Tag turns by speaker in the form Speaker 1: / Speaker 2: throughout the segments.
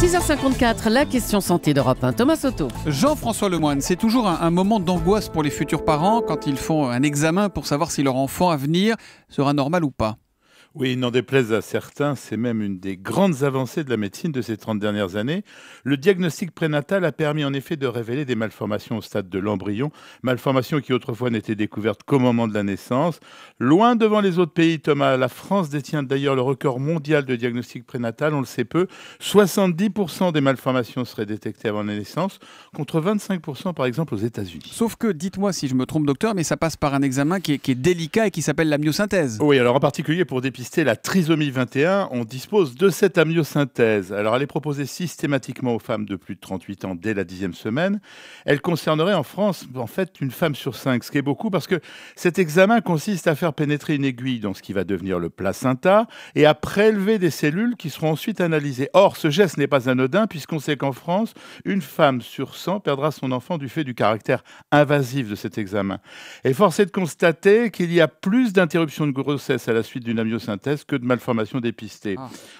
Speaker 1: 6h54, la question santé d'Europe 1. Thomas Soto.
Speaker 2: Jean-François Lemoine, c'est toujours un moment d'angoisse pour les futurs parents quand ils font un examen pour savoir si leur enfant à venir sera normal ou pas.
Speaker 3: Oui, n'en déplaise à certains, c'est même une des grandes avancées de la médecine de ces 30 dernières années. Le diagnostic prénatal a permis en effet de révéler des malformations au stade de l'embryon, malformations qui autrefois n'étaient découvertes qu'au moment de la naissance. Loin devant les autres pays, Thomas, la France détient d'ailleurs le record mondial de diagnostic prénatal, on le sait peu. 70% des malformations seraient détectées avant la naissance, contre 25% par exemple aux États-Unis.
Speaker 2: Sauf que, dites-moi si je me trompe docteur, mais ça passe par un examen qui est délicat et qui s'appelle l'amniosynthèse.
Speaker 3: Oui, alors en particulier pour dépister la trisomie 21, on dispose de cette amniosynthèse. Alors elle est proposée systématiquement aux femmes de plus de 38 ans dès la 10e semaine. Elle concernerait en France en fait une femme sur 5, ce qui est beaucoup parce que cet examen consiste à faire pénétrer une aiguille dans ce qui va devenir le placenta et à prélever des cellules qui seront ensuite analysées. Or, ce geste n'est pas anodin puisqu'on sait qu'en France, une femme sur 100 perdra son enfant du fait du caractère invasif de cet examen. Et force est de constater qu'il y a plus d'interruptions de grossesse à la suite d'une amniosynthèse que de malformations dépistées.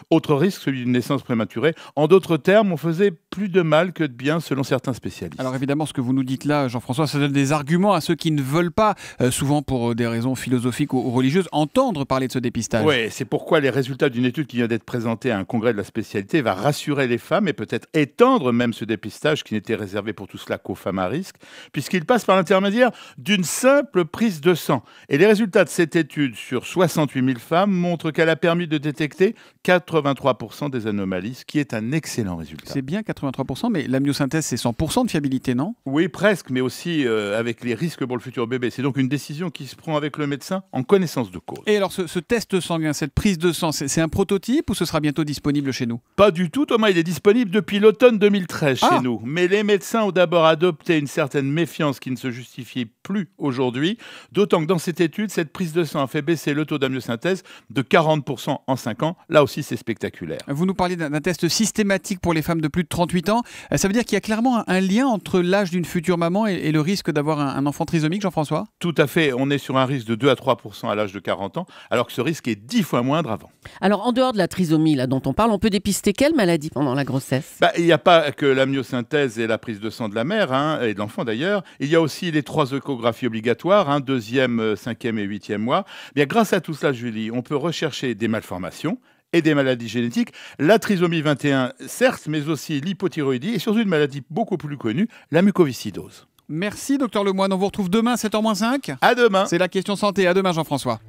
Speaker 3: Autre risque, celui d'une naissance prématurée. En d'autres termes, on faisait plus de mal que de bien selon certains spécialistes.
Speaker 2: Alors évidemment, ce que vous nous dites là, Jean-François, ça donne des arguments à ceux qui ne veulent pas, souvent pour des raisons philosophiques ou religieuses, entendre parler de ce dépistage.
Speaker 3: Oui, c'est pourquoi les résultats d'une étude qui vient d'être présentée à un congrès de la spécialité va rassurer les femmes et peut-être étendre même ce dépistage qui n'était réservé pour tout cela qu'aux femmes à risque, puisqu'il passe par l'intermédiaire d'une simple prise de sang. Et les résultats de cette étude sur 68 000 femmes montrent qu'elle a permis de détecter 83% des anomalies, ce qui est un excellent résultat.
Speaker 2: C'est bien 83%, mais l'amniosynthèse, c'est 100% de fiabilité, non?
Speaker 3: Oui, presque, mais aussi avec les risques pour le futur bébé. C'est donc une décision qui se prend avec le médecin en connaissance de cause.
Speaker 2: Et alors, ce test sanguin, cette prise de sang, c'est un prototype ou ce sera bientôt disponible chez nous?
Speaker 3: Pas du tout, Thomas. Il est disponible depuis l'automne 2013 chez nous. Mais les médecins ont d'abord adopté une certaine méfiance qui ne se justifie plus aujourd'hui. D'autant que dans cette étude, cette prise de sang a fait baisser le taux d'amniosynthèse de 40% en 5 ans. Là aussi, c'est spectaculaire.
Speaker 2: Vous nous parliez d'un test systématique pour les femmes de plus de 38 ans. Ça veut dire qu'il y a clairement un lien entre l'âge d'une future maman et le risque d'avoir un enfant trisomique, Jean-François?
Speaker 3: Tout à fait. On est sur un risque de 2 à 3% à l'âge de 40 ans, alors que ce risque est 10 fois moindre avant.
Speaker 1: Alors, en dehors de la trisomie là, dont on parle, on peut dépister quelle maladie pendant la grossesse?
Speaker 3: Il n'y a pas que l'amniosynthèse et la prise de sang de la mère, et de l'enfant d'ailleurs. Il y a aussi les 3 échographies obligatoires, 2e, 5e et 8e mois. Grâce à tout cela, Julie, on peut rechercher des malformations et des maladies génétiques. La trisomie 21, certes, mais aussi l'hypothyroïdie et surtout une maladie beaucoup plus connue, la mucoviscidose.
Speaker 2: Merci, docteur Lemoine. On vous retrouve demain, 7h-5.
Speaker 3: À demain.
Speaker 2: C'est la question santé. À demain, Jean-François.